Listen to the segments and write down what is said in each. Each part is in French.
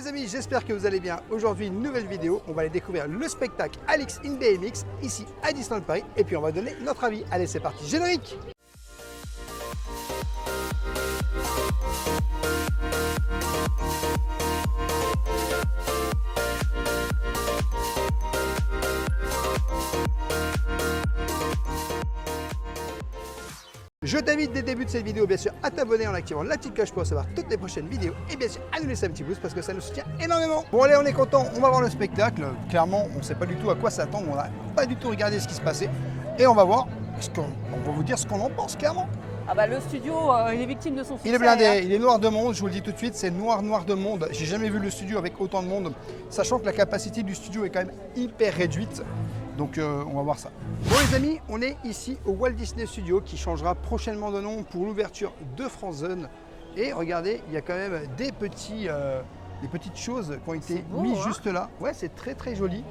les amis, j'espère que vous allez bien. Aujourd'hui, une nouvelle vidéo. On va aller découvrir le spectacle Alix in BMX ici à Disneyland Paris. Et puis on va donner notre avis. Allez, c'est parti, générique! Je t'invite dès le début de cette vidéo, bien sûr, à t'abonner en activant la petite cloche pour recevoir toutes les prochaines vidéos et bien sûr à nous laisser un petit pouce parce que ça nous soutient énormément. Bon allez, on est content, on va voir le spectacle. Clairement, on ne sait pas du tout à quoi s'attendre, on n'a pas du tout regardé ce qui se passait et on va voir, on va vous dire ce qu'on en pense clairement. Ah bah le studio, il est victime de son succès. Il est blindé, il est noir de monde, je vous le dis tout de suite, c'est noir de monde. J'ai jamais vu le studio avec autant de monde, sachant que la capacité du studio est quand même hyper réduite. Donc on va voir ça. Bon les amis, on est ici au Walt Disney Studio qui changera prochainement de nom pour l'ouverture de Frozen. Et regardez, il y a quand même des petites choses qui ont été mises juste là. Ouais, c'est très joli.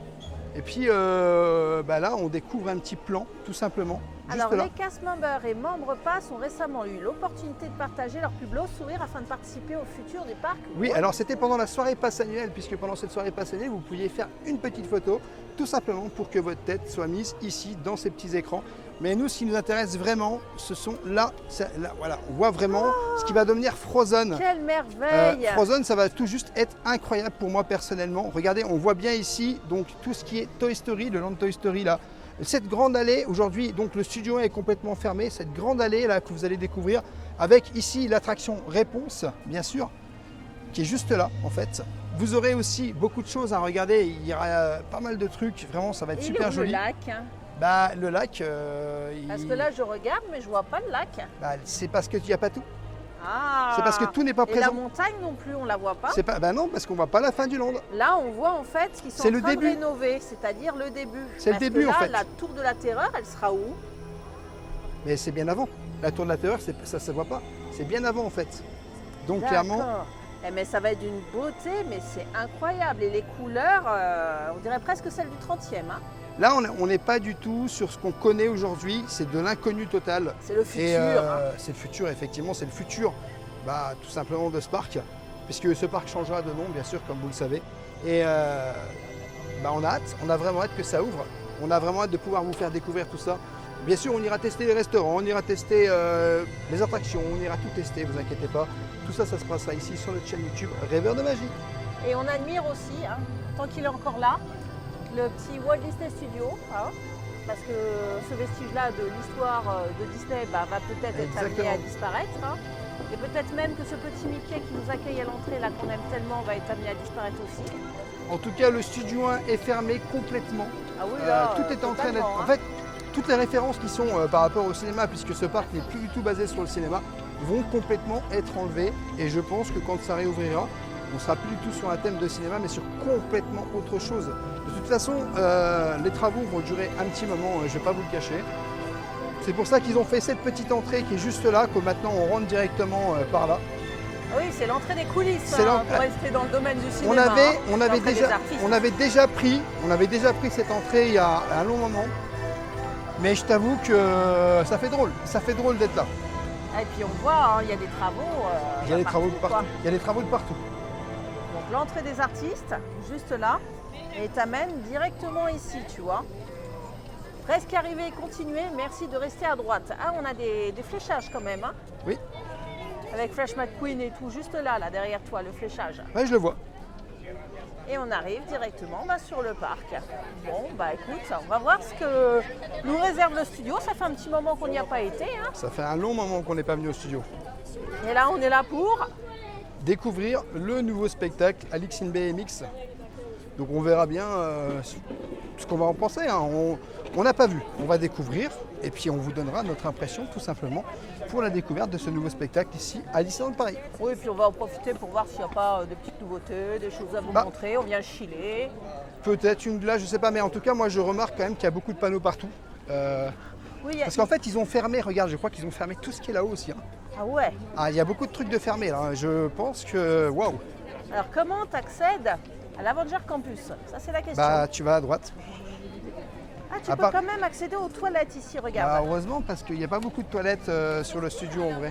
Et puis là, on découvre un petit plan, tout simplement. Alors, les cast members et membres pass ont récemment eu l'opportunité de partager leur plus beau sourire afin de participer au futur des parcs. Oui, alors c'était pendant la soirée pass annuelle, puisque pendant cette soirée pass annuelle, vous pouviez faire une petite photo, tout simplement pour que votre tête soit mise ici, dans ces petits écrans. Mais nous, ce qui nous intéresse vraiment, ce sont là, voilà, on voit vraiment ce qui va devenir Frozen. Quelle merveille! Frozen, ça va tout juste être incroyable pour moi personnellement. Regardez, on voit bien ici, donc tout ce qui est Toy Story, le land Toy Story là. Cette grande allée, aujourd'hui, donc le studio est complètement fermé. Cette grande allée là que vous allez découvrir, avec ici l'attraction Réponse, bien sûr, qui est juste là en fait. Vous aurez aussi beaucoup de choses à regarder. Il y aura pas mal de trucs. Vraiment, ça va être super joli. Le lac. Bah, le lac. Parce que là, je regarde, mais je vois pas le lac. Bah, c'est parce que tu n'y as pas tout. Ah, c'est parce que tout n'est pas présent. Et la montagne non plus, on la voit pas. C'est pas, bah non, parce qu'on voit pas la fin du land. Là, on voit en fait ce qu'ils sont en train de rénover, c'est-à-dire le début. C'est le début là, en fait. La tour de la Terreur, elle sera où? Mais c'est bien avant. La tour de la Terreur, ça se voit pas. C'est bien avant en fait. Donc clairement. Mais ça va être d'une beauté, mais c'est incroyable. Et les couleurs, on dirait presque celles du 30e. Hein. Là, on n'est pas du tout sur ce qu'on connaît aujourd'hui. C'est de l'inconnu total. C'est le futur. C'est le futur, effectivement. C'est le futur, tout simplement, de ce parc. Puisque ce parc changera de nom, bien sûr, comme vous le savez. Et on a hâte. On a vraiment hâte que ça ouvre. On a vraiment hâte de pouvoir vous faire découvrir tout ça. Bien sûr, on ira tester les restaurants, on ira tester les attractions, on ira tout tester, vous inquiétez pas. Tout ça, ça se passera ici sur notre chaîne YouTube Rêveurs de Magie. Et on admire aussi, tant qu'il est encore là, le petit Walt Disney Studio, parce que ce vestige-là de l'histoire de Disney va peut-être être amené à disparaître. Et peut-être même que ce petit Mickey qui nous accueille à l'entrée, là qu'on aime tellement, va être amené à disparaître aussi. En tout cas, le studio 1 est fermé complètement. Ah oui, là, tout est en train d'être... En fait, toutes les références qui sont par rapport au cinéma, puisque ce parc n'est plus du tout basé sur le cinéma, vont complètement être enlevées. Et je pense que quand ça réouvrira, on ne sera plus du tout sur un thème de cinéma, mais sur complètement autre chose. De toute façon, les travaux vont durer un petit moment, je ne vais pas vous le cacher. C'est pour ça qu'ils ont fait cette petite entrée qui est juste là, que maintenant on rentre directement par là. Oui, c'est l'entrée des coulisses, pour rester dans le domaine du cinéma. On avait déjà pris cette entrée il y a un long moment. Mais je t'avoue que ça fait drôle d'être là. Et puis on voit, il y a des travaux. Il y a des travaux de partout. Il y a des travaux de partout. Donc l'entrée des artistes, juste là, et t'amène directement ici, tu vois. Presque arrivé et continué, merci de rester à droite. Ah, on a des fléchages quand même. Hein. Oui. Avec Fresh McQueen et tout, juste là derrière toi, le fléchage. Oui, je le vois. Et on arrive directement sur le parc. Bon, écoute, on va voir ce que nous réserve le studio. Ça fait un petit moment qu'on n'y a pas été. Hein. Ça fait un long moment qu'on n'est pas venu au studio. Et là, on est là pour découvrir le nouveau spectacle Alix in BMX. Donc on verra bien ce qu'on va en penser. Hein. On n'a pas vu, on va découvrir et puis on vous donnera notre impression tout simplement pour la découverte de ce nouveau spectacle ici à Disneyland Paris. Oui, et puis on va en profiter pour voir s'il n'y a pas de petites nouveautés, des choses à vous montrer. On vient chiller. Peut-être une glace, je ne sais pas, mais en tout cas moi je remarque quand même qu'il y a beaucoup de panneaux partout. Parce qu'en fait ils ont fermé, regarde, je crois qu'ils ont fermé tout ce qui est là-haut aussi. Hein. Ah ouais. Ah, il y a beaucoup de trucs de fermés là, je pense que waouh. Alors comment tu accèdes à l'Avenger Campus? Ça c'est la question. Tu vas à droite. Ah, tu peux quand même accéder aux toilettes ici, regarde. Heureusement, parce qu'il n'y a pas beaucoup de toilettes sur le studio en vrai.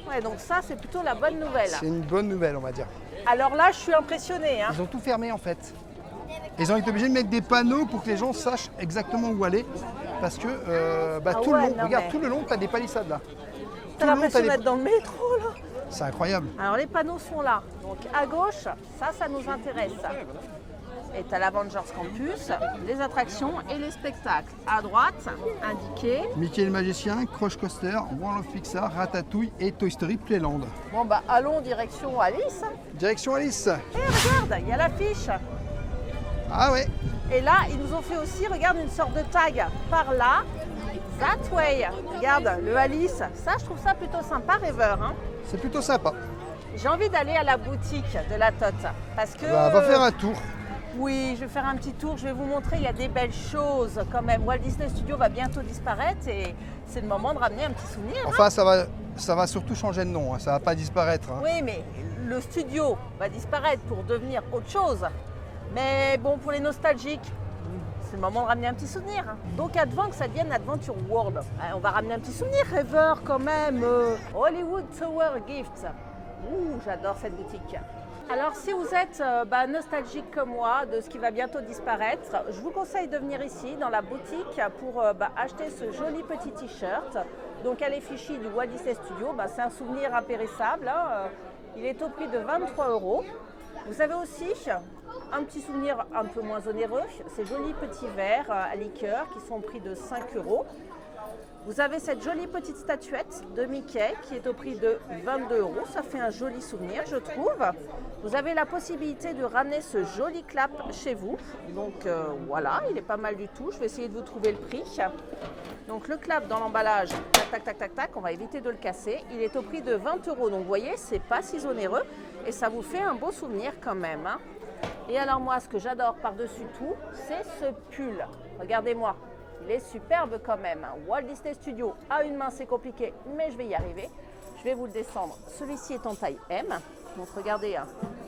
Ouais, donc ça, c'est plutôt la bonne nouvelle. C'est une bonne nouvelle, on va dire. Alors là, je suis impressionnée. Hein. Ils ont tout fermé en fait. Ils ont été obligés de mettre des panneaux pour que les gens sachent exactement où aller. Parce que tout le long, regarde, tout le long, tu as des palissades là. T'as l'impression d'être dans le métro là. C'est incroyable. Alors les panneaux sont là. Donc à gauche, ça nous intéresse. Et tu as l'Avengers Campus, les attractions et les spectacles. À droite, indiqué. Mickey le Magicien, Crush Coaster, World of Pixar, Ratatouille et Toy Story Playland. Bon bah allons direction Alice. Direction Alice. Et regarde, il y a l'affiche. Ah ouais. Et là, ils nous ont fait aussi, regarde, une sorte de tag. Par là, that way. Regarde, le Alice. Ça, je trouve ça plutôt sympa, rêveur. Hein. C'est plutôt sympa. J'ai envie d'aller à la boutique de la Tote. Parce que... Va faire un tour. Oui, je vais faire un petit tour, je vais vous montrer, il y a des belles choses quand même. Walt Disney Studio va bientôt disparaître et c'est le moment de ramener un petit souvenir. Enfin, hein. ça va surtout changer de nom, hein. Ça va pas disparaître. Hein. Oui, mais le studio va disparaître pour devenir autre chose. Mais bon, pour les nostalgiques, c'est le moment de ramener un petit souvenir. Donc avant que ça devienne Adventure World, on va ramener un petit souvenir, rêveur quand même. Hollywood Tower Gifts. Ouh, j'adore cette boutique. Alors si vous êtes nostalgique comme moi de ce qui va bientôt disparaître, je vous conseille de venir ici dans la boutique pour acheter ce joli petit t-shirt. Donc à l'effigie du Walt Disney Studio, c'est un souvenir impérissable. Hein. Il est au prix de 23 €. Vous avez aussi un petit souvenir un peu moins onéreux, ces jolis petits verres à liqueur qui sont au prix de 5 €. Vous avez cette jolie petite statuette de Mickey qui est au prix de 22 €. Ça fait un joli souvenir, je trouve. Vous avez la possibilité de ramener ce joli clap chez vous. Donc voilà, il est pas mal du tout. Je vais essayer de vous trouver le prix. Donc le clap dans l'emballage, tac, tac, tac, tac, tac, on va éviter de le casser. Il est au prix de 20 €. Donc vous voyez, c'est pas si onéreux et ça vous fait un beau souvenir quand même. Hein. Et alors moi, ce que j'adore par-dessus tout, c'est ce pull. Regardez-moi. Il est superbe quand même. Walt Disney Studio à une main, c'est compliqué, mais je vais y arriver. Je vais vous le descendre. Celui-ci est en taille M. Donc regardez,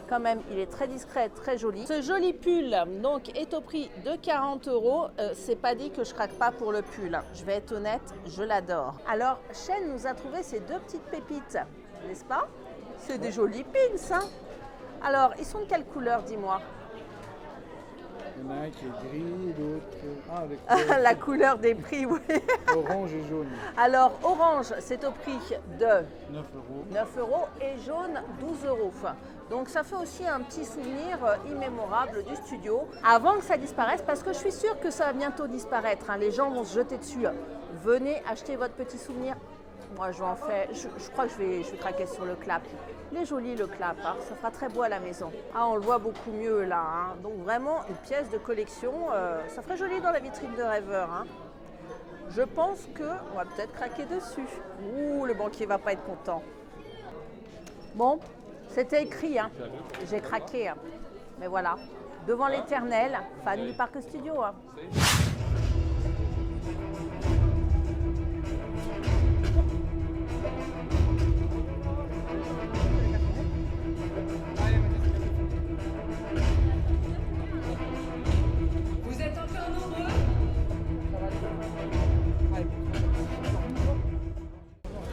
quand même, il est très discret, très joli. Ce joli pull donc, est au prix de 40 €. C'est pas dit que je craque pas pour le pull. Je vais être honnête, je l'adore. Alors, Shane nous a trouvé ces deux petites pépites, n'est-ce pas? C'est des jolis pins. Hein. Alors, ils sont de quelle couleur, dis-moi? Il y en a un qui est gris, l'autre... La couleur des prix, oui. Orange et jaune. Alors, orange, c'est au prix de 9 €. 9 € et jaune, 12 €. Donc, ça fait aussi un petit souvenir immémorable du studio avant que ça disparaisse parce que je suis sûre que ça va bientôt disparaître. Hein. Les gens vont se jeter dessus. Venez acheter votre petit souvenir. Moi, je vais en faire. Je crois que je vais craquer sur le clap. Il est joli le clap, hein. Ça fera très beau à la maison. Ah, on le voit beaucoup mieux là. Hein. Donc vraiment une pièce de collection. Ça ferait joli dans la vitrine de rêveur. Hein. Je pense qu'on va peut-être craquer dessus. Ouh, le banquier va pas être content. Bon, c'était écrit. Hein. J'ai craqué. Hein. Mais voilà, devant l'éternel, fan du Parc Studio. Hein.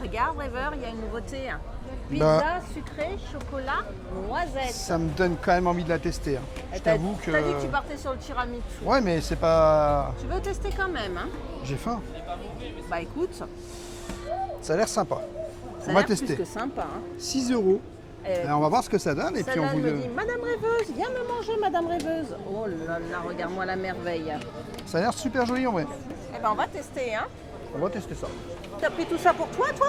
Regarde, rêveur, il y a une nouveauté. Pizza sucrée, chocolat, noisette. Ça me donne quand même envie de la tester. Hein. Je t'avoue que... T'as dit que tu partais sur le tiramisu. Ouais, mais c'est pas... Tu veux tester quand même, hein? J'ai faim. Bah écoute. Ça a l'air sympa. Ça on a va l'air tester. Plus que sympa. Hein. 6 €. On va voir ce que ça donne. Et puis on vous me dit, Madame Rêveuse, viens me manger, Madame Rêveuse. Oh là là, regarde-moi la merveille. Ça a l'air super joli en vrai. Eh ben on va tester, hein. On va tester ça. T'as pris tout ça pour toi, toi?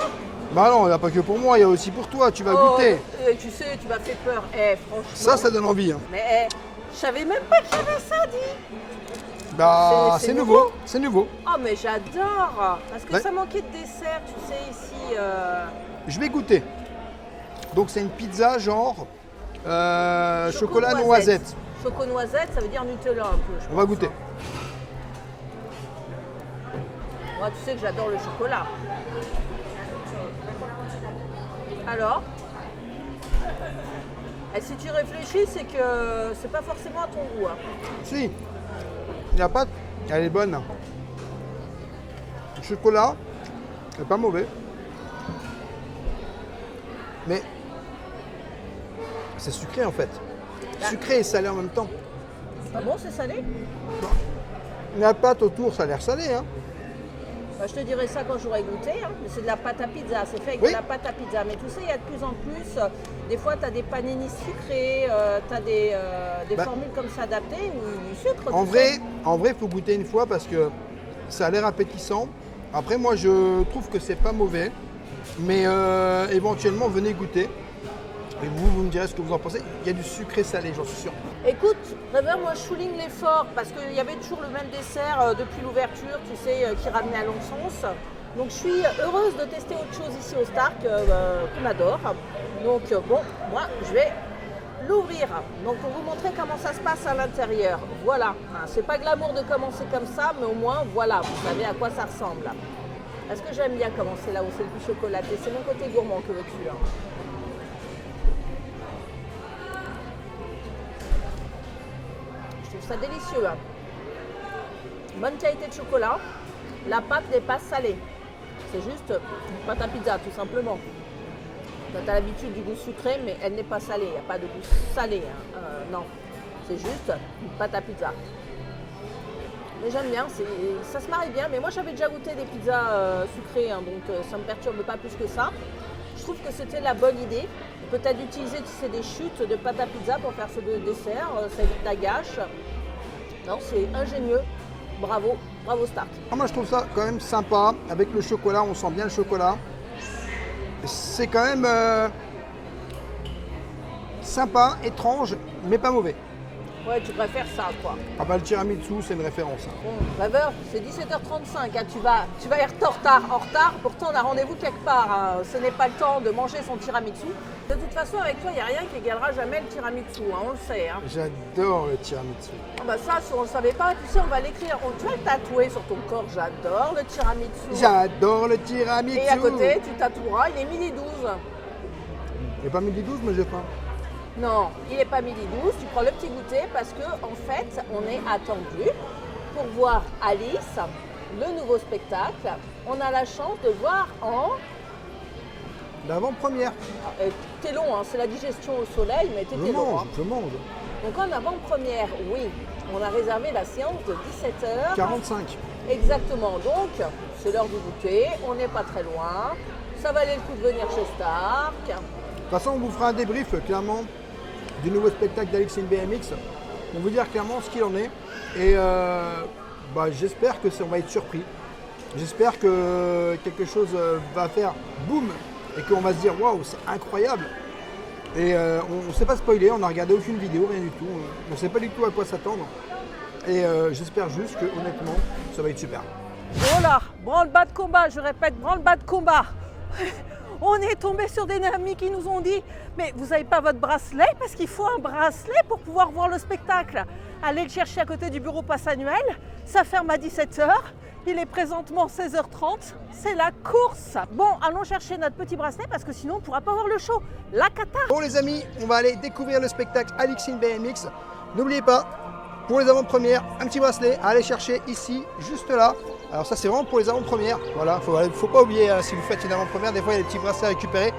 Bah non, il n'y a pas que pour moi, il y a aussi pour toi, tu vas goûter. Tu sais, tu m'as fait peur. Franchement. Ça donne envie. Hein. Mais je savais même pas qu'il y avait ça, dis. Bah, c'est nouveau. C'est nouveau. Oh, mais j'adore. Parce que ça manquait de dessert, tu sais, ici. Je vais goûter. Donc, c'est une pizza genre chocolat noisette. Choco-noisette, ça veut dire Nutella un peu. On va goûter. Moi, tu sais que j'adore le chocolat. Alors, et si tu réfléchis, c'est que c'est pas forcément à ton goût. Hein. Si, il n'y a pas... Elle est bonne. Le chocolat, c'est pas mauvais. Mais C'est sucré en fait. Sucré et salé en même temps. Ah bon, c'est salé? La pâte autour, ça a l'air salé. Hein. Bah, je te dirais ça quand j'aurais goûté, hein. Mais c'est de la pâte à pizza, c'est fait avec Oui. de la pâte à pizza. Mais tu sais, il y a de plus en plus, des fois tu as des panini sucrés, tu as des formules comme ça adaptées ou du sucre. En tu vrai, sais. il faut goûter une fois parce que ça a l'air appétissant. Après, moi, je trouve que c'est pas mauvais. Mais éventuellement, venez goûter. Et vous me direz ce que vous en pensez. Il y a du sucré salé, j'en suis sûr. Écoute, Rêveur, moi je souligne l'effort parce qu'il y avait toujours le même dessert depuis l'ouverture, tu sais, qui ramenait à Longçons. Donc je suis heureuse de tester autre chose ici au Stark qu'on adore. Donc bon, moi je vais l'ouvrir. Donc pour vous montrer comment ça se passe à l'intérieur. Voilà, hein, c'est pas glamour de commencer comme ça, mais au moins voilà, vous savez à quoi ça ressemble. Est-ce que j'aime bien commencer là où c'est le plus chocolaté? C'est mon côté gourmand que veux-tu, hein. Je trouve ça délicieux. Hein. Bonne qualité de chocolat. La pâte n'est pas salée. C'est juste une pâte à pizza, tout simplement. Tu as l'habitude du goût sucré, mais elle n'est pas salée. Il n'y a pas de goût salé. Hein. Non, c'est juste une pâte à pizza. Mais j'aime bien, ça se marie bien. Mais moi, j'avais déjà goûté des pizzas sucrées, hein, donc ça ne me perturbe pas plus que ça. Je trouve que c'était la bonne idée. Peut-être d'utiliser des chutes de pâte à pizza pour faire ce dessert, ça évite la gâche. Non, c'est ingénieux. Bravo, bravo Stark. Moi, je trouve ça quand même sympa. Avec le chocolat, on sent bien le chocolat. C'est quand même sympa, étrange, mais pas mauvais. Ouais, tu préfères ça, quoi. Ah bah, le tiramisu, c'est une référence. Hein. Bon, Rêveur, c'est 17h35, hein, tu vas être en retard, pourtant on a rendez-vous quelque part, hein. Ce n'est pas le temps de manger son tiramisu. De toute façon, avec toi, il n'y a rien qui égalera jamais le tiramisu, hein, on le sait. Hein. J'adore le tiramisu. Ah bah ça, si on ne le savait pas, tu sais, on va l'écrire, tu vas le tatouer sur ton corps, j'adore le tiramisu. J'adore le tiramisu. Et à côté, tu tatoueras, il est 12h12. Il n'est pas 12h12, mais j'ai faim. Non, il n'est pas 12h12, tu prends le petit goûter parce que en fait, on est attendu pour voir Alice, le nouveau spectacle. On a la chance de voir en... L'avant-première. T'es long, hein, c'est la digestion au soleil, mais t'étais long. Hein. Je mange. Donc en avant-première, oui, on a réservé la séance de 17h. 45. Exactement, donc c'est l'heure du goûter, on n'est pas très loin. Ça valait le coup de venir chez Stark. De toute façon, on vous fera un débrief, clairement, du nouveau spectacle d'Alex in BMX. On va vous dire clairement ce qu'il en est. Et j'espère que on va être surpris. J'espère que quelque chose va faire boum et qu'on va se dire waouh, c'est incroyable. Et on ne s'est pas spoilé, on n'a regardé aucune vidéo, rien du tout. On ne sait pas du tout à quoi s'attendre. Et j'espère juste que honnêtement, ça va être super. Oh là, branle-bas de combat, je répète, branle-bas de combat. On est tombé sur des amis qui nous ont dit « Mais vous n'avez pas votre bracelet parce qu'il faut un bracelet pour pouvoir voir le spectacle. Allez le chercher à côté du bureau passe annuel, ça ferme à 17h, il est présentement 16h30, c'est la course. Bon, allons chercher notre petit bracelet parce que sinon on ne pourra pas voir le show. La cata !» Bon les amis, on va aller découvrir le spectacle Alex in BMX. N'oubliez pas, pour les avant-premières, un petit bracelet à aller chercher ici, juste là. Alors ça c'est vraiment pour les avant-premières, voilà, faut pas oublier, hein, si vous faites une avant-première, des fois il y a des petits bracelets à récupérer.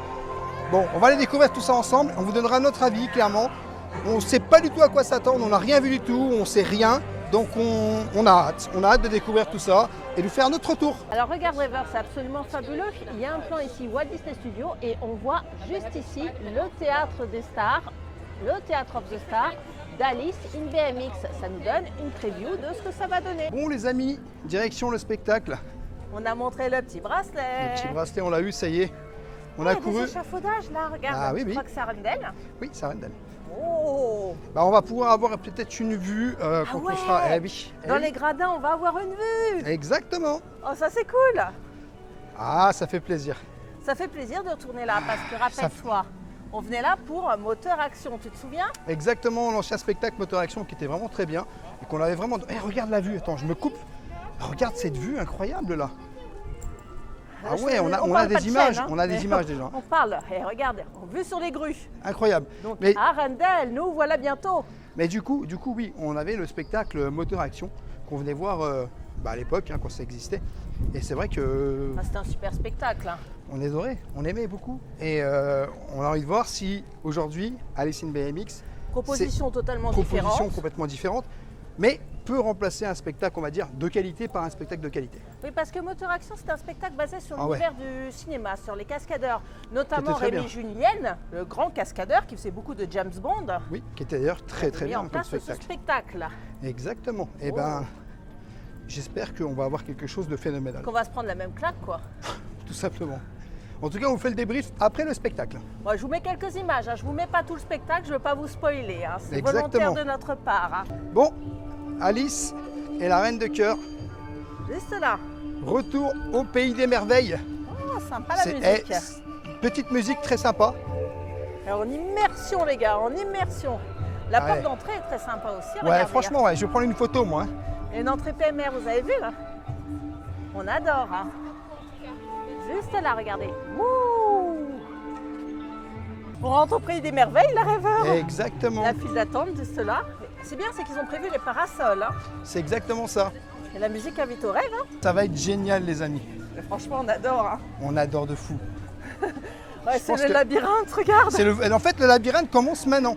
Bon, on va aller découvrir tout ça ensemble, on vous donnera notre avis clairement. On ne sait pas du tout à quoi s'attendre, on n'a rien vu du tout, on ne sait rien. Donc on a hâte de découvrir tout ça et de faire notre tour. Alors regarde Rêveur, c'est absolument fabuleux. Il y a un plan ici Walt Disney Studios et on voit juste ici le théâtre des stars, le théâtre of the Stars d'Alice in BMX. Ça nous donne une preview de ce que ça va donner. Bon les amis, direction le spectacle. On a montré le petit bracelet. Le petit bracelet, on l'a eu, ça y est. On a couru. Il y a des échafaudages là, regarde. Ah oui, je oui. crois que c'est Arendelle. Oui, c'est Arendelle. Oh, On va pouvoir avoir peut-être une vue quand ouais. on sera. Eh oui. Dans les gradins, on va avoir une vue. Exactement. Oh, ça c'est cool. Ah, ça fait plaisir. Ça fait plaisir de retourner là parce que rappelle-toi, on venait là pour Moteur Action, tu te souviens? Exactement, l'ancien spectacle Moteur Action qui était vraiment très bien et qu'on avait vraiment. Eh, regarde la vue, attends, je me coupe. Regarde cette vue incroyable là. Ah ouais, on a des images, chaîne, hein. on a des images déjà. On parle, et regarde, vue sur les grues. Incroyable. Donc Mais, Arendelle, nous voilà bientôt. mais du coup, oui, on avait le spectacle Moteur Action qu'on venait voir à l'époque, hein, quand ça existait. Et c'est vrai que Ah, c'était un super spectacle. Hein. on adorait, on aimait beaucoup. Et on a envie de voir si aujourd'hui, Alice in BMX, Proposition totalement proposition différente. complètement différente, mais peut remplacer un spectacle, on va dire, de qualité par un spectacle de qualité. Oui, parce que Moteur Action, c'est un spectacle basé sur Ah ouais. l'univers du cinéma, sur les cascadeurs, notamment C'était très Rémi bien. Julien, le grand cascadeur qui faisait beaucoup de James Bond. Oui, qui était d'ailleurs très Mis bien en comme place ce spectacle. spectacle, Exactement. Et Oh. ben, j'espère qu'on va avoir quelque chose de phénoménal, qu'on va se prendre la même claque, quoi. tout simplement. En tout cas, on vous fait le débrief après le spectacle. Moi, je vous mets quelques images, hein. Je vous mets pas tout le spectacle, je veux pas vous spoiler. Hein. C'est Exactement. volontaire de notre part. Hein. Bon, Alice et la Reine de Cœur, Juste là. retour au pays des merveilles. Oh, sympa la C'est musique. petite musique très sympa. Et en immersion, les gars, en immersion. La Ouais. porte d'entrée est très sympa aussi. Ouais, regardez, franchement, ouais, je vais prendre une photo, moi. Hein. hein. Et une entrée PMR, vous avez vu là? On adore. Hein. Juste là, regardez. Wouh! On rentre au pays des merveilles, la rêveur. Exactement. La file d'attente, juste là. C'est bien, c'est qu'ils ont prévu les parasols. Hein. C'est exactement ça. Et la musique invite au rêve. Hein. Ça va être génial, les amis. Et franchement, on adore. Hein. On adore de fou. Ouais, Je c'est pense le que- labyrinthe, regarde. En fait, le labyrinthe commence maintenant.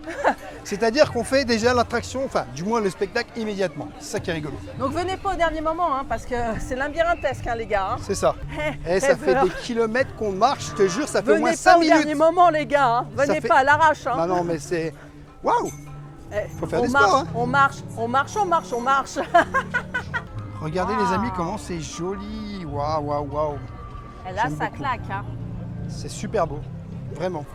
C'est-à-dire qu'on fait déjà l'attraction, enfin, du moins le spectacle immédiatement. C'est ça qui est rigolo. Donc venez pas au dernier moment, hein, parce que c'est labyrinthesque, hein, les gars. Hein. C'est ça. Eh, Et ça fait rêveur. des kilomètres qu'on marche, je te jure, ça fait au Venez moins pas 5 au dernier minutes. moment, les gars. Hein. Ça Venez fait- pas à l'arrache. Hein. Non, non, mais c'est. Waouh! Eh, faut faire on du marche, sport, hein. on marche, on marche, on marche, on marche. Regardez, Waouh. les amis, comment c'est joli. Waouh, waouh, waouh. Et là, J'aime ça beaucoup. claque. Hein. C'est super beau. Vraiment.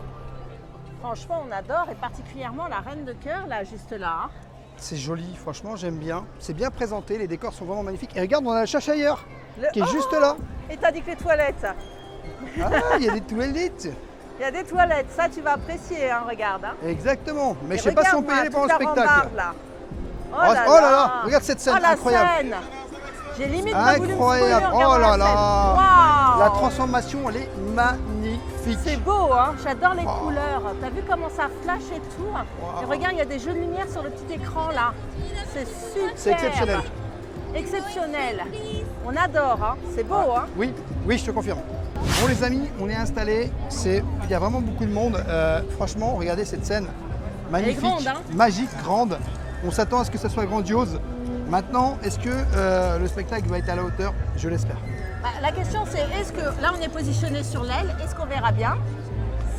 Franchement, on adore, et particulièrement la reine de cœur, là, juste là. Hein. C'est joli, franchement, j'aime bien. C'est bien présenté, les décors sont vraiment magnifiques. Et regarde, on a la cherche ailleurs, Le- qui est Oh juste là. Et t'as dit que les toilettes. Ah, il y a des toilettes. Il y a des toilettes, ça tu vas apprécier, hein, regarde. Hein. Exactement. Mais Et je sais pas si on regarde, peut y aller toute pendant le la spectacle. rambarde, là. Oh là là, regarde cette scène Oh, la incroyable. scène. J'ai limite pas voulu me spoiler Incroyable. en regardant Oh là la scène. là. Waouh. La transformation, elle est magnifique. C'est beau, hein. J'adore les Wow. couleurs. T'as vu comment ça flash et tout. Wow. Et regarde, il y a des jeux de lumière sur le petit écran là. C'est super. C'est exceptionnel. Exceptionnel. On adore, hein. C'est beau, hein. Oui, oui, je te confirme. Bon les amis, on est installés. Il y a vraiment beaucoup de monde. Franchement, regardez cette scène. Magnifique, grande, hein. magique, grande. On s'attend à ce que ça soit grandiose. Maintenant, est-ce que le spectacle va être à la hauteur? Je l'espère. Bah, la question c'est, est-ce que là on est positionné sur l'aile, est-ce qu'on verra bien?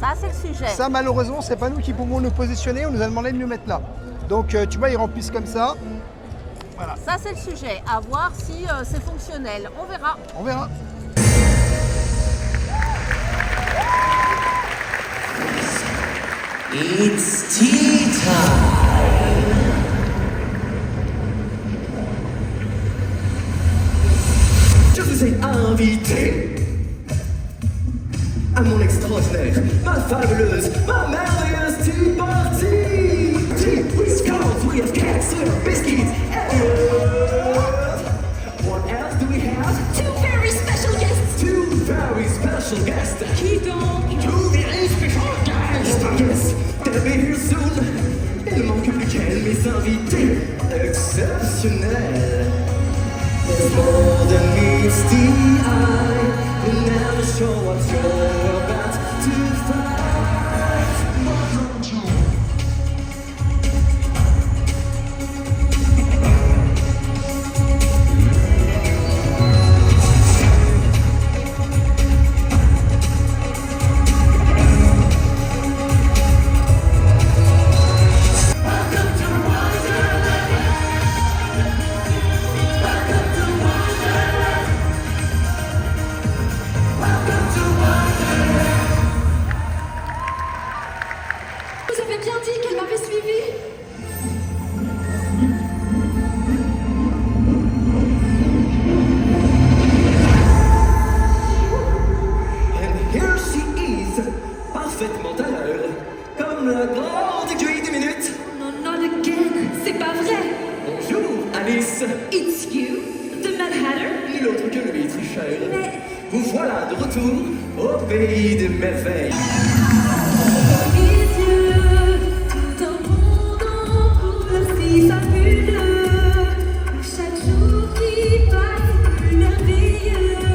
Ça c'est le sujet. Ça, malheureusement, c'est pas nous qui pouvons nous positionner. On nous a demandé de nous mettre là. Donc, tu vois, ils remplissent comme ça. Voilà, Ça c'est le sujet. À voir si c'est fonctionnel. On verra. on verra. It's tea time. Je vous ai invité à mon extraordinaire, ma fabuleuse, ma merveilleuse tea party. Tea with scones, we have cakes, we have biscuits. What else do we have? Two very special guests. Two very special guests. Qui donc? Two very special guests. Yes, they'll be here soon. Il ne manque plus qu'elle, mes invités exceptionnels. There's more than meets the eye. You never show what you're about to find. Vous avez bien dit qu'elle m'avait suivi. And here she is, parfaitement à l'heure, comme la grande aiguille des minutes. Non, not again. C'est pas vrai. Bonjour, Alice. It's you, the Mad Hatter. Nul autre que lui, tricheur. Mais Vous voilà de retour au pays des merveilles. mes yeux, tout un monde en couleur si fabuleux. Chaque jour qui passe est plus merveilleux.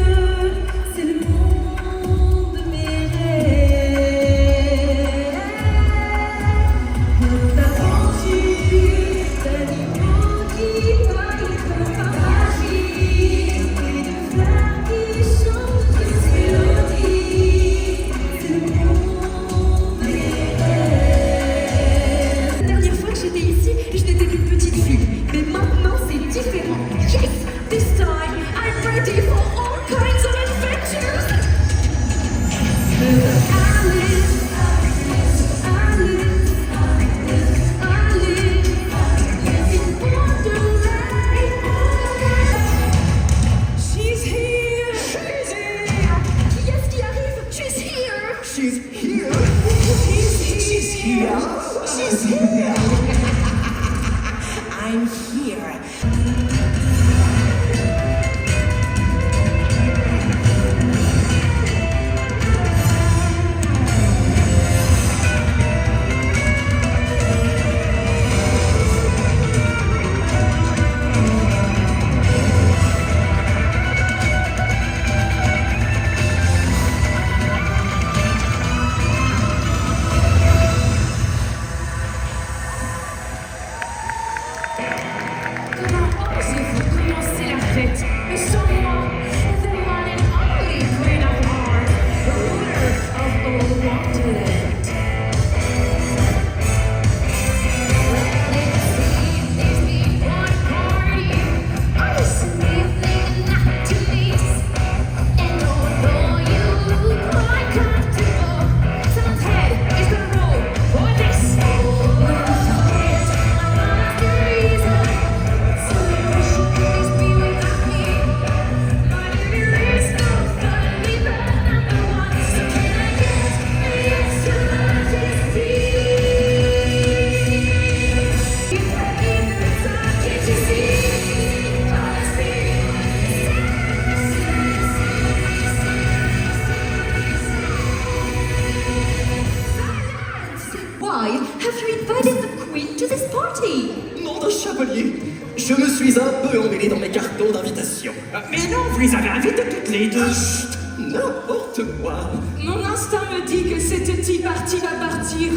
Chapelier, je me suis un peu emmêlé dans mes cartons d'invitation. Mais non, vous les avez invitées toutes les deux. Chut, n'importe quoi. Mon instinct me dit que cette tea party va partir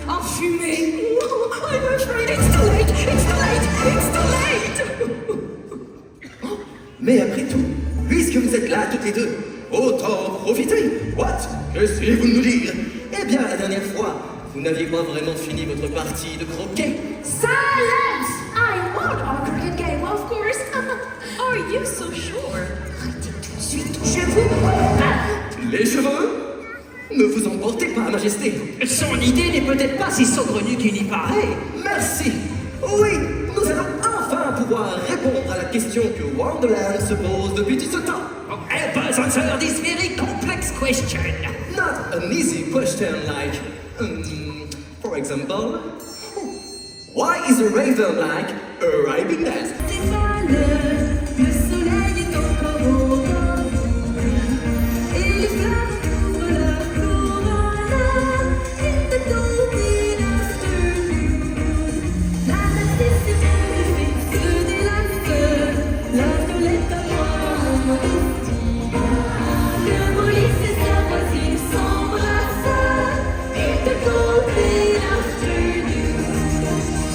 en fumée. Oh, I'm afraid it's too late, it's too late, it's too late. Mais après tout, puisque vous êtes là toutes les deux, autant profiter. What? Qu'essayez-vous de nous dire? Eh bien, la dernière fois, vous n'aviez pas vraiment fini votre partie de croquet. Silence! I won our cricket game, of course. Are you so sure? Arrêtez tout de suite, je vous coupe. Les cheveux? Ne vous emportez pas, Majesté. Son idée n'est peut-être pas si saugrenue qu'il y paraît. Merci. Oui, nous allons enfin pouvoir répondre à la question que Wonderland se pose depuis tout ce temps. Help us answer this very complex question. Not an easy question like, for example, why is a raven like a raven dance? Le soleil est encore au vent et les flammes couvrent leur couronne. In the golden afternoon, la nécessité fixe des laughter, laughter let the world steam. Le Moïse et sa voisine s'embrassent. In the golden afternoon,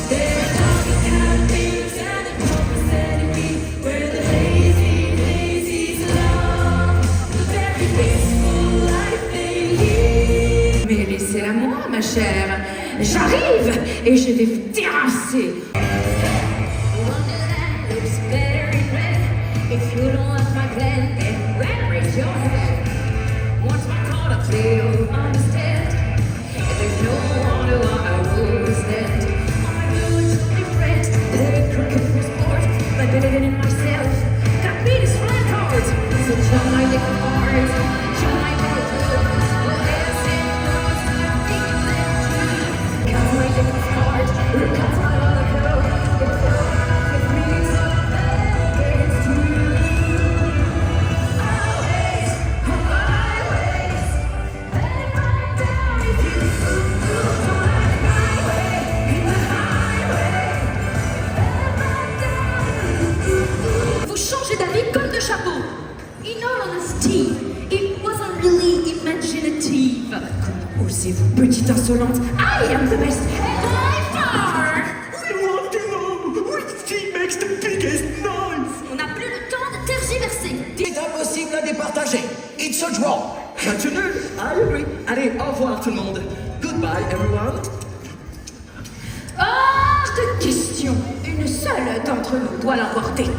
they're talking happiness and hypocrisy, where the lazy daisies love, the very peaceful life they live. Mais laissez-la moi, ma chère. J'arrive et je vais vous terrasser. Wonderland looks very red. If you don't like my Glen, then raise your head. Once my caught up, you'll understand. There's no one who I will stand. All I do is be friends. Living crooked for sport, but believing in myself. Got me this flat heart. So show my dick apart. Show my dick apart. Well, there's in the world, I'm thinking that too. Cut my dick apart. Cut my other girl. It's me so bad, it's true. Always, always, let it run down if you don't like my way, in the highway, let it run down. Vous changez d'avis comme de chapeau. In all honesty, it wasn't really imaginative. Comment osez-vous, petite insolente? I am the best, and by far. We want to know which team makes the biggest noise. On n'a plus le temps de tergiverser. C'est impossible à départager. It's a draw. Match nul, I agree. Allez, au revoir tout le monde. Goodbye everyone. Hors de question. Une seule d'entre nous doit l'emporter.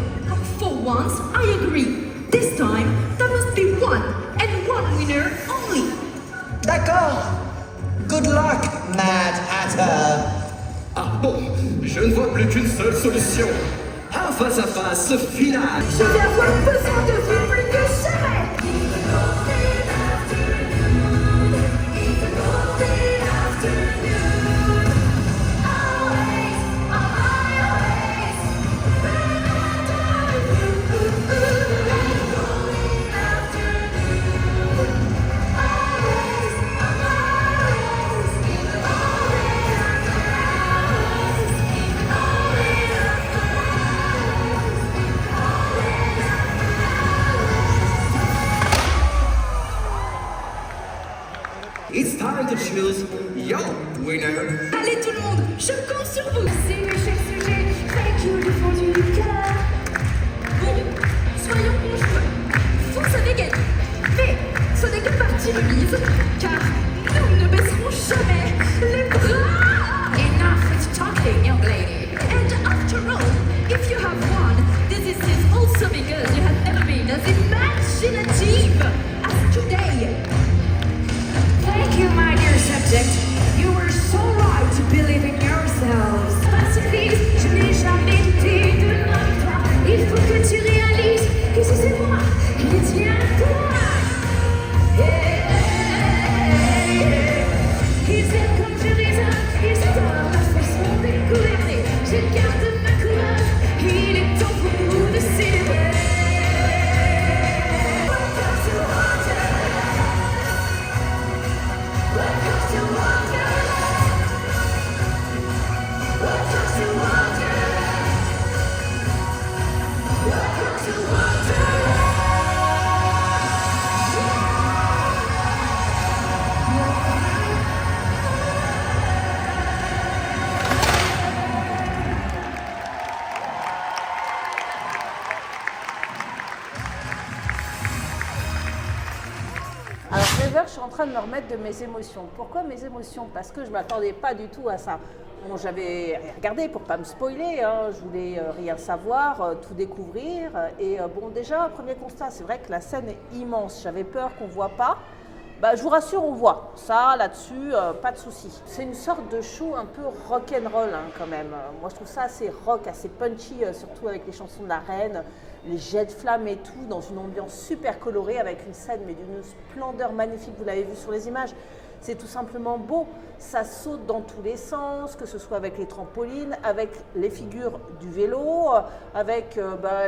For once, I agree. This time, there must be one, and one winner only. D'accord. Good luck, Mad Hatter. Ah bon, je ne vois plus qu'une seule solution. Un face-à-face final. Je vais avoir besoin de vous plus que jamais. It's time to choose your winner. Allez tout le monde, je compte sur vous. C'est mes chers sujets, thank you du fond du cœur. Bon, soyons bons joueurs. Vous savez gagner. Mais ce n'est que partie remise, car nous ne baisserons jamais les bras. Enough with talking, young lady. And after all, if you have won, this is also because you have never been as imaginative as today. Thank you, my dear subject. You were so right to believe in yourselves. Pacifiste, je n'ai jamais douté de notre victoire. Il faut que tu réalises que si c'est moi qui détiens toi. Yeah. Il s'aime comme je raisonne, il s'adore ma façon de gouverner. Je garde ma courage, il est temps pour nous de célébrer. Welcome to Wonderland. Welcome to Wonderland. Welcome to Wonderland. suis en train de me remettre de mes émotions. Pourquoi mes émotions? Parce que je ne m'attendais pas du tout à ça. Bon, j'avais regardé pour ne pas me spoiler, hein. Je voulais rien savoir, tout découvrir. Et bon, déjà, premier constat, c'est vrai que la scène est immense. J'avais peur qu'on ne voit pas. Bah, je vous rassure, on voit. Ça, là-dessus, pas de souci. C'est une sorte de show un peu rock'n'roll hein, quand même. Moi, je trouve ça assez rock, assez punchy, surtout avec les chansons de la reine, les jets de flammes et tout, dans une ambiance super colorée, avec une scène mais d'une splendeur magnifique. Vous l'avez vu sur les images. C'est tout simplement beau. Ça saute dans tous les sens, que ce soit avec les trampolines, avec les figures du vélo, avec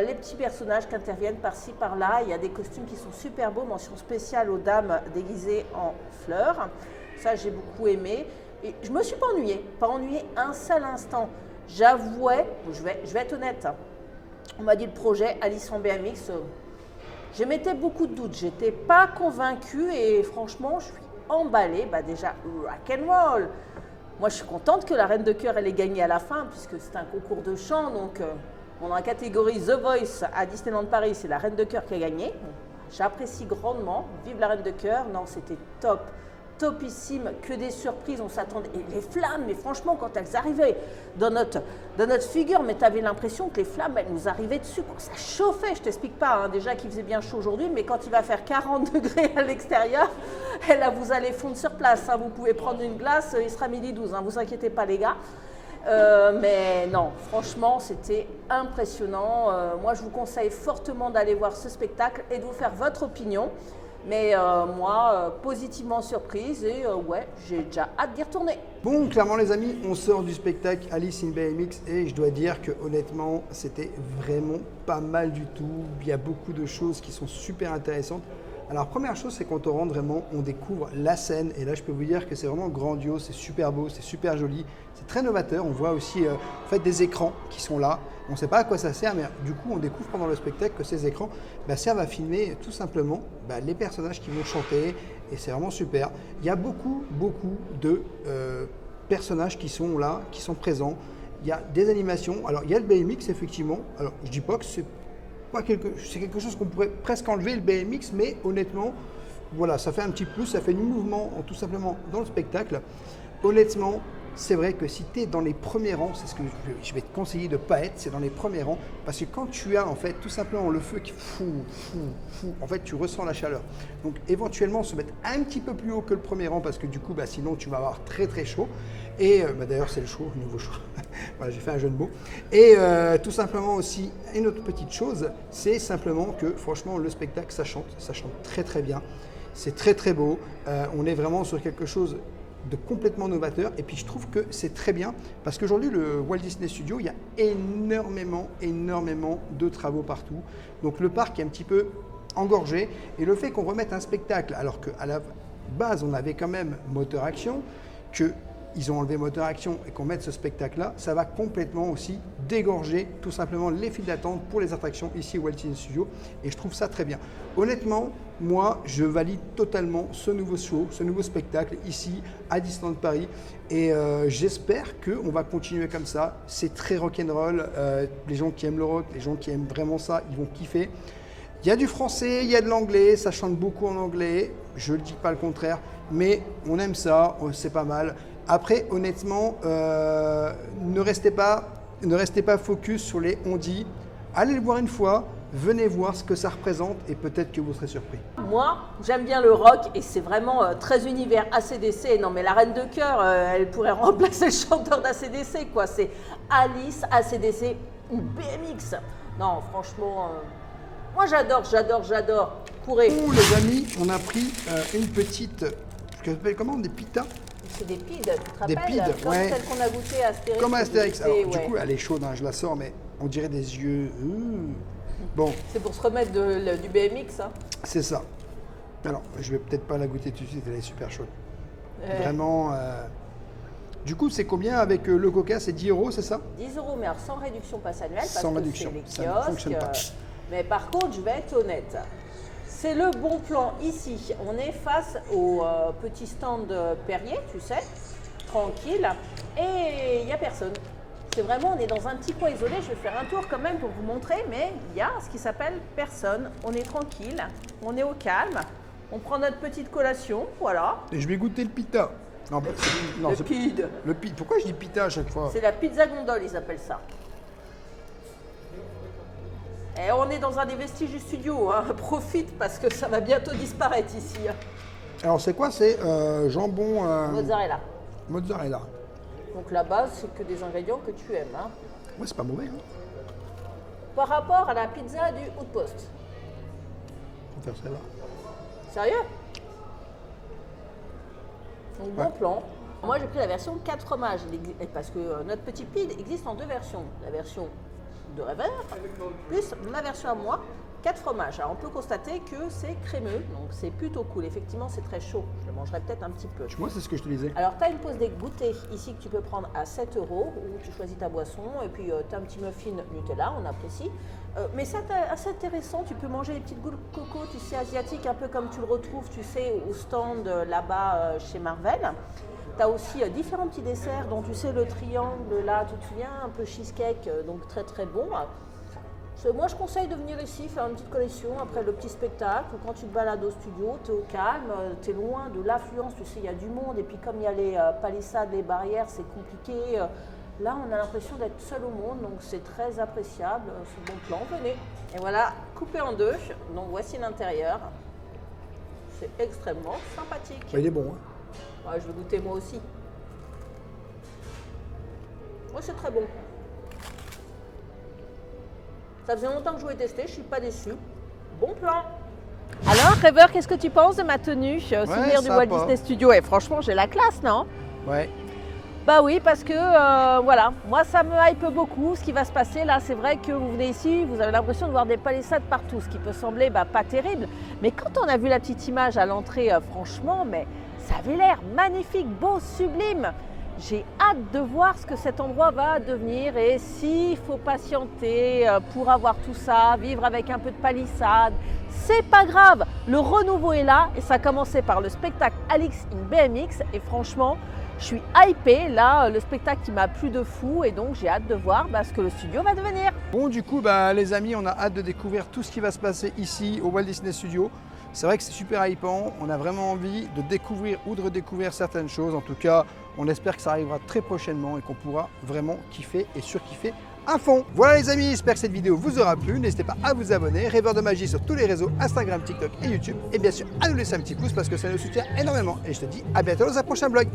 les petits personnages qui interviennent par-ci, par-là. Il y a des costumes qui sont super beaux. Mention spéciale aux dames déguisées en fleurs. Ça, j'ai beaucoup aimé. Et je ne me suis pas ennuyée un seul instant. J'avouais, je vais être honnête, on m'a dit le projet Alice en BMX, je mettais beaucoup de doutes. Je n'étais pas convaincue et franchement, je suis emballée. Déjà, rock'n'roll. Moi, je suis contente que la Reine de Cœur, elle ait gagné à la fin, puisque c'est un concours de chant. Donc, dans la catégorie The Voice à Disneyland Paris, c'est la Reine de Cœur qui a gagné. J'apprécie grandement. Vive la Reine de Cœur. Non, c'était top. Topissime, que des surprises, on s'attendait. Et les flammes, mais franchement, quand elles arrivaient dans notre figure, mais tu avais l'impression que les flammes, elles nous arrivaient dessus. Quand ça chauffait, je t'explique pas, hein, déjà qu'il faisait bien chaud aujourd'hui, mais quand il va faire 40 degrés à l'extérieur, là, vous allez fondre sur place. Hein, vous pouvez prendre une glace, il sera midi 12, hein, vous inquiétez pas, les gars. Mais non, franchement, c'était impressionnant. Moi, je vous conseille fortement d'aller voir ce spectacle et de vous faire votre opinion. Mais moi, positivement surprise et ouais, j'ai déjà hâte d'y retourner. Bon, clairement les amis, on sort du spectacle Alice in BMX et je dois dire que honnêtement, c'était vraiment pas mal du tout. Il y a beaucoup de choses qui sont super intéressantes. Alors première chose, c'est quand on rentre vraiment, on découvre la scène et là je peux vous dire que c'est vraiment grandiose, c'est super beau, c'est super joli, c'est très novateur. On voit aussi en fait des écrans qui sont là. On ne sait pas à quoi ça sert, mais du coup on découvre pendant le spectacle que ces écrans servent à filmer tout simplement les personnages qui vont chanter et c'est vraiment super. Il y a beaucoup de personnages qui sont là, qui sont présents. Il y a des animations. Alors il y a le BMX effectivement. Alors je dis pas que c'est quelque chose qu'on pourrait presque enlever le BMX, mais honnêtement, voilà, ça fait un petit plus, ça fait du mouvement tout simplement dans le spectacle. Honnêtement, c'est vrai que si tu es dans les premiers rangs, c'est ce que je vais te conseiller de ne pas être, c'est dans les premiers rangs, parce que quand tu as en fait tout simplement le feu qui en fait tu ressens la chaleur. Donc éventuellement se mettre un petit peu plus haut que le premier rang, parce que du coup sinon tu vas avoir très très chaud. Et d'ailleurs c'est le nouveau chaud. Voilà, j'ai fait un jeu de mots. Et tout simplement aussi, une autre petite chose, c'est simplement que franchement le spectacle ça chante très très bien. C'est très très beau. On est vraiment sur quelque chose de complètement novateur et puis je trouve que c'est très bien parce qu'aujourd'hui le Walt Disney Studio, il y a énormément de travaux partout, donc le parc est un petit peu engorgé et le fait qu'on remette un spectacle alors qu'à la base on avait quand même moteur action, qu'ils ont enlevé moteur action et qu'on mette ce spectacle là, ça va complètement aussi dégorger tout simplement les files d'attente pour les attractions ici au Walt Disney Studio et je trouve ça très bien. Honnêtement, moi je valide totalement ce nouveau show, ce nouveau spectacle ici à Disneyland Paris et j'espère qu'on va continuer comme ça. C'est très rock'n'roll, les gens qui aiment le rock, les gens qui aiment vraiment ça, ils vont kiffer. Il y a du français, il y a de l'anglais, ça chante beaucoup en anglais, je ne dis pas le contraire, mais on aime ça, c'est pas mal. Après, honnêtement, ne restez pas focus sur les on-dit. Allez le voir une fois, venez voir ce que ça représente et peut-être que vous serez surpris. Moi, j'aime bien le rock et c'est vraiment très univers ACDC. Non mais la Reine de Cœur, elle pourrait remplacer le chanteur d'ACDC quoi. C'est Alice, ACDC ou BMX. Non, franchement, moi j'adore. Courez. Oh les amis, on a pris une petite, je l'appelle comment, des pitas. C'est des pides, tu te rappelles? Des pides, comme ouais. celle qu'on a goûtée à Astérix. Comme à Astérix. Alors, ouais. du coup, elle est chaude, hein, je la sors, mais on dirait des yeux. Bon. C'est pour se remettre du BMX. Hein. C'est ça. Alors, je vais peut-être pas la goûter tout de suite, elle est super chaude. Vraiment. Du coup, c'est combien avec le Coca? C'est 10 €, c'est ça? 10 €, mais alors sans réduction passe annuelle. Sans réduction, c'est ça les ne fonctionne pas. Mais par contre, je vais être honnête. C'est le bon plan ici. On est face au petit stand Perrier, tu sais, tranquille, et il n'y a personne. C'est vraiment, on est dans un petit coin isolé. Je vais faire un tour quand même pour vous montrer, mais il y a ce qui s'appelle personne. On est tranquille, on est au calme. On prend notre petite collation, voilà. Et je vais goûter le pita. Non, non, Le pide. le pita. Pourquoi je dis pita à chaque fois? C'est la pizza gondole, ils appellent ça. Et on est dans un des vestiges du studio, hein. Profite parce que ça va bientôt disparaître ici. Hein. Alors c'est quoi? C'est jambon Mozzarella. mozzarella. Donc la base, c'est que des ingrédients que tu aimes. Hein. Ouais, c'est pas mauvais. Hein. Par rapport à la pizza du Outpost. On va faire celle-là. Sérieux? Donc bon Ouais. plan. Moi j'ai pris la version 4 fromages parce que notre petit pide existe en 2 versions. La version de Rêveur plus ma version à moi, 4 fromages. Alors on peut constater que c'est crémeux, donc c'est plutôt cool. Effectivement c'est très chaud, je le mangerai peut-être un petit peu. Moi, c'est ce que je te disais. Alors tu as une pause des goûters ici que tu peux prendre à 7 € où tu choisis ta boisson et puis tu as un petit muffin Nutella, on apprécie. Mais ça c'est assez intéressant, tu peux manger les petites gouttes de coco, tu sais, asiatiques, un peu comme tu le retrouves, tu sais, au stand là-bas chez Marvel. Tu as aussi différents petits desserts, dont tu sais le triangle là, tu te souviens, un peu cheesecake, donc très très bon. Moi je conseille de venir ici faire une petite collection après le petit spectacle, ou quand tu te balades au studio, tu es au calme, tu es loin de l'affluence, tu sais, il y a du monde, et puis comme il y a les palissades, les barrières, c'est compliqué. Là on a l'impression d'être seul au monde, donc c'est très appréciable, ce bon plan, venez. Et voilà, coupé en 2, donc voici l'intérieur. C'est extrêmement sympathique. Ouais, il est bon. Hein. Ouais, je vais goûter moi aussi. Ouais, c'est très bon. Ça faisait longtemps que je voulais tester, je suis pas déçue. Bon plan. Alors, Rêveur, qu'est-ce que tu penses de ma tenue souvenir du Walt sympa. Disney Studio? Et franchement, j'ai la classe, non? Ouais. Bah oui, parce que voilà, moi ça me hype beaucoup ce qui va se passer là. C'est vrai que vous venez ici, vous avez l'impression de voir des palissades partout, ce qui peut sembler pas terrible. Mais quand on a vu la petite image à l'entrée, franchement, mais ça avait l'air magnifique, beau, sublime. J'ai hâte de voir ce que cet endroit va devenir et s'il faut patienter pour avoir tout ça, vivre avec un peu de palissade, c'est pas grave. Le renouveau est là et ça a commencé par le spectacle Alix in BMX et franchement, je suis hypée. Là, le spectacle qui m'a plu de fou et donc j'ai hâte de voir ce que le studio va devenir. Bon, du coup, les amis, on a hâte de découvrir tout ce qui va se passer ici au Walt Disney Studio. C'est vrai que c'est super hypant, on a vraiment envie de découvrir ou de redécouvrir certaines choses. En tout cas, on espère que ça arrivera très prochainement et qu'on pourra vraiment kiffer et surkiffer à fond. Voilà les amis, j'espère que cette vidéo vous aura plu. N'hésitez pas à vous abonner, Rêveur de Magie sur tous les réseaux, Instagram, TikTok et YouTube. Et bien sûr, à nous laisser un petit pouce parce que ça nous soutient énormément. Et je te dis à bientôt dans un prochain vlog.